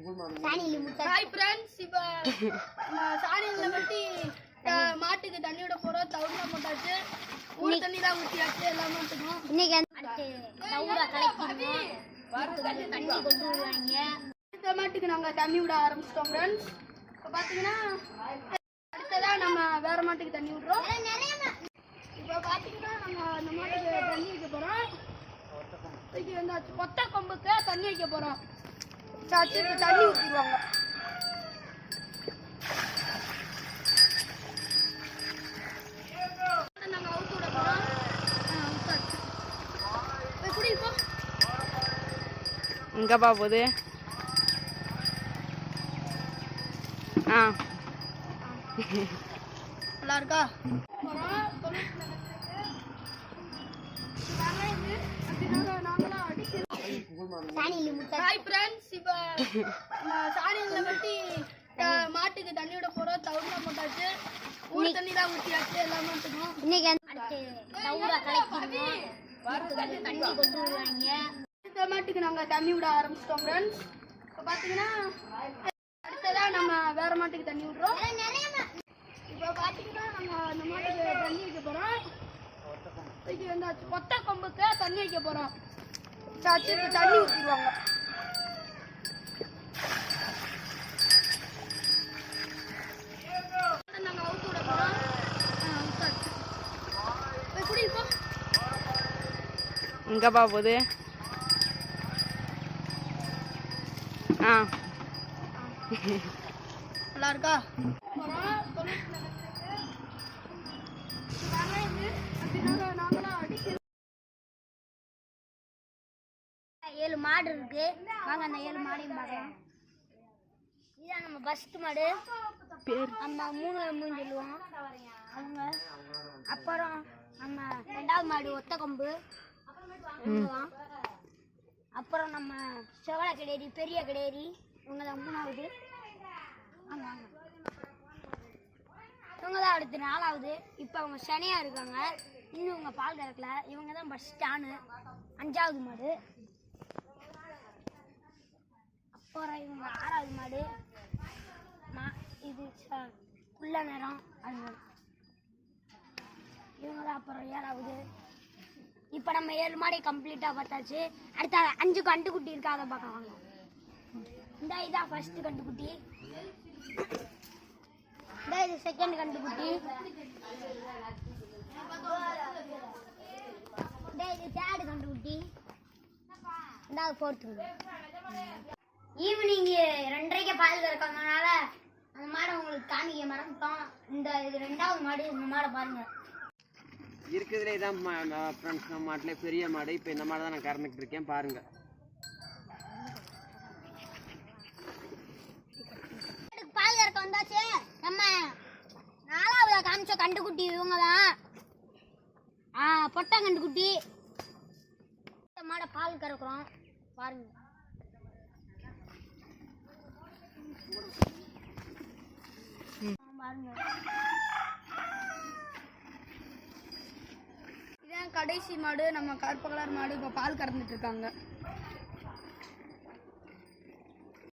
Hi friends, இப்போ சாணியில் பற்றி மாட்டுக்கு தண்ணி விட போகிறோம். தவுடா போட்டாச்சு, ஊர் தண்ணி தான் ஊற்றியாச்சு. எல்லா மாட்டுக்கும் இன்னைக்கு தண்ணி கொண்டு வருவாங்க. இந்த மாட்டுக்கு நாங்கள் தண்ணி விட ஆரம்பிச்சிட்டோம் ஃப்ரெண்ட்ஸ். இப்போ பார்த்தீங்கன்னா அடுத்ததான் நம்ம வேற மாட்டுக்கு தண்ணி விடுறோம். இப்போ பார்த்தீங்கன்னா நம்ம அந்த மாட்டுக்கு தண்ணி வைக்க போகிறோம். கொத்த கொம்புக்கு தண்ணி வைக்க போகிறோம். சாச்சு இப்போ தண்ணி ஊற்றிடுவாங்க. நாங்கள் அவுத்து விட போகிறோம். குடிப்போம். எங்கப்பா போகுது? நல்லா இருக்கா? ஹாய் ஃப்ரெண்ட்ஸ், இப்போ சாணியில் பற்றி மாட்டுக்கு தண்ணி விட போகிறோம். தவுடா போட்டாச்சு, ஊர் தண்ணி தான் ஊற்றியாச்சு. எல்லா மாட்டுக்கும் இன்னைக்கு தண்ணி கொண்டு வருவாங்க. இந்த மாட்டுக்கு நாங்கள் தண்ணி விட ஆரம்பிச்சிட்டோம் ஃப்ரெண்ட்ஸ். இப்போ பார்த்தீங்கன்னா அடுத்ததான் நம்ம வேற மாட்டுக்கு தண்ணி விடுறோம். இப்போ பார்த்தீங்கன்னா நம்ம அந்த மாட்டுக்கு தண்ணி வைக்க போகிறோம். கொத்த கொம்புக்கு தண்ணி வைக்க போகிறோம். சாச்சு இப்போ தண்ணி ஊற்றிடுவாங்க. நாங்கள் அவுத்து விட போகிறோம். குடிப்போம். எங்கப்பா போகுது? நல்லா இருக்கா? ஏழு மாடு இருக்கு. வாங்க அந்த 7 மாடையும் பார்க்கலாம். இதான் நம்ம ஃபர்ஸ்ட் மாடு. நம்ம 3 சொல்லுவோம் அவங்க. அப்புறம் நம்ம 2வது மாடு ஒத்த கொம்பு. அப்புறம் நம்ம செவல கிடேரி, பெரிய கிடேரி, இவங்க தான் 3வது. இவங்க தான் அடுத்து 4வது. இப்போ அவங்க சனியாக இருக்காங்க, இன்னும் இவங்க பால் கறக்கல. இவங்க தான் ஃபர்ஸ்ட் ஆணு. 5வது மாடு. அப்புறம் இவங்க 6வது மாடு. இது குள்ள நேரம் அது. இவங்க தான் அப்புறம் 7வது. இப்போ நம்ம 7 மாடை கம்ப்ளீட்டாக பார்த்தாச்சு. அடுத்த 5 கண்டுக்குட்டி இருக்கா, அதை பார்க்க வாங்க. இந்த இதான் ஃபர்ஸ்ட் கண்டுக்குட்டி. இந்த இது செகண்ட் கண்டுக்குட்டி. இந்த இது தேர்டு கண்டுக்குட்டி. இந்த 4th. ஈவினிங் 2:30 பால் கறக்கறதுனால அந்த மாடை உங்களுக்கு காமிக்க மறந்துட்டோம். இந்த இது 2வது மாடு. இந்த மாடை பாருங்க. இருக்குதுலே தான் ஃப்ரெண்ட்ஸ், நம்ம மாட்டிலே பெரிய மாடு. இப்போ இந்த மாடை தான் நான் கறந்துக்கிட்டு இருக்கேன், பாருங்க. பால் கறக்க வந்தாச்சு. நம்ம 4வது காமிச்ச கண்டுக்குட்டி இவங்க தான். பொட்டை கண்டுக்குட்டி. இந்த மாடை பால் கறக்குறோம் பாருங்க. பாருங்க, இதான் கடைசி மாடு. நம்ம கருப்பு கலர் மாடு இப்போ பால் கறந்துட்டு இருக்காங்க.